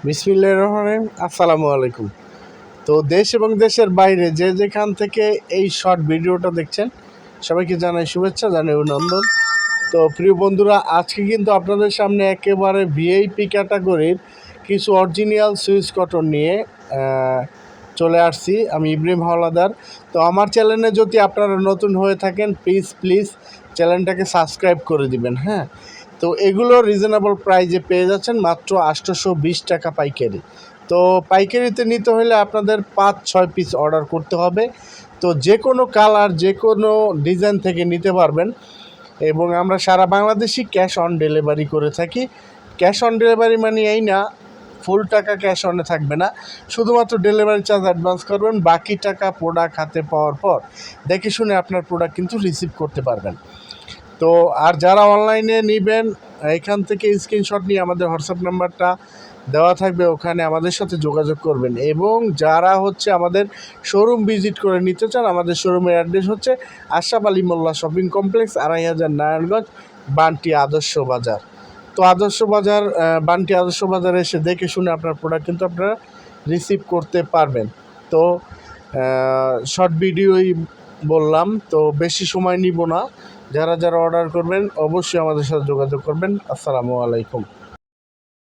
বিসমিল্লাহির রহমানির রহিম। আসসালামু আলাইকুম। তো দেশ এবং দেশের বাইরে যে যেখান থেকে এই শর্ট ভিডিওটা দেখছেন সবাইকে জানাই শুভেচ্ছা, জানাই অভিনন্দন। তো প্রিয় বন্ধুরা, আজকে কিন্তু আপনাদের সামনে একেবারে ভিআইপি ক্যাটাগরির কিছু অরিজিনাল সুইস কটন নিয়ে চলে আসছি। আমি ইব্রাহিম হাওলাদার। তো আমার চ্যানেলে যদি আপনারা নতুন হয়ে থাকেন প্লিজ চ্যানেলটাকে সাবস্ক্রাইব করে দিবেন। হ্যাঁ, তো এগুলো রিজনেবল প্রাইজে পেয়ে যাচ্ছেন মাত্র 820 টাকা পাইকারি। তো পাইকারিতে নিতে হলে আপনাদের 5-6 পিস অর্ডার করতে হবে। তো যে কোনো কালার, যে কোনো ডিজাইন থেকে নিতে পারবেন এবং আমরা সারা বাংলাদেশই ক্যাশ অন ডেলিভারি করে থাকি। ক্যাশ অন ডেলিভারি মানে এই না ফুল টাকা ক্যাশ অনে থাকবে না, শুধুমাত্র ডেলিভারি চার্জ অ্যাডভান্স করবেন, বাকি টাকা প্রোডাক্ট হাতে পাওয়ার পর দেখে শুনে আপনার প্রোডাক্ট কিন্তু রিসিভ করতে পারবেন। তো আর যারা অনলাইনে নেবেন এখান থেকে স্ক্রিনশট নিয়ে আমাদের হোয়াটসঅ্যাপ নাম্বারটা দেওয়া থাকবে, ওখানে আমাদের সাথে যোগাযোগ করবেন। এবং যারা হচ্ছে আমাদের শোরুম ভিজিট করে নিতে চান, আমাদের শোরুমের অ্যাড্রেস হচ্ছে আশরাফ আলী মোল্লা শপিং কমপ্লেক্স, ২৫০০ নারায়ণগঞ্জ, বান্টি আদর্শ বাজার। তো বান্টি আদর্শ বাজারে এসে দেখে শুনে আপনার প্রোডাক্ট কিন্তু আপনারা রিসিভ করতে পারবেন। তো শর্ট ভিডিওই বললাম, তো বেশি সময় নিব না। যারা অর্ডার করবেন অবশ্যই আমাদের সাথে যোগাযোগ করবেন। আসসালামু আলাইকুম।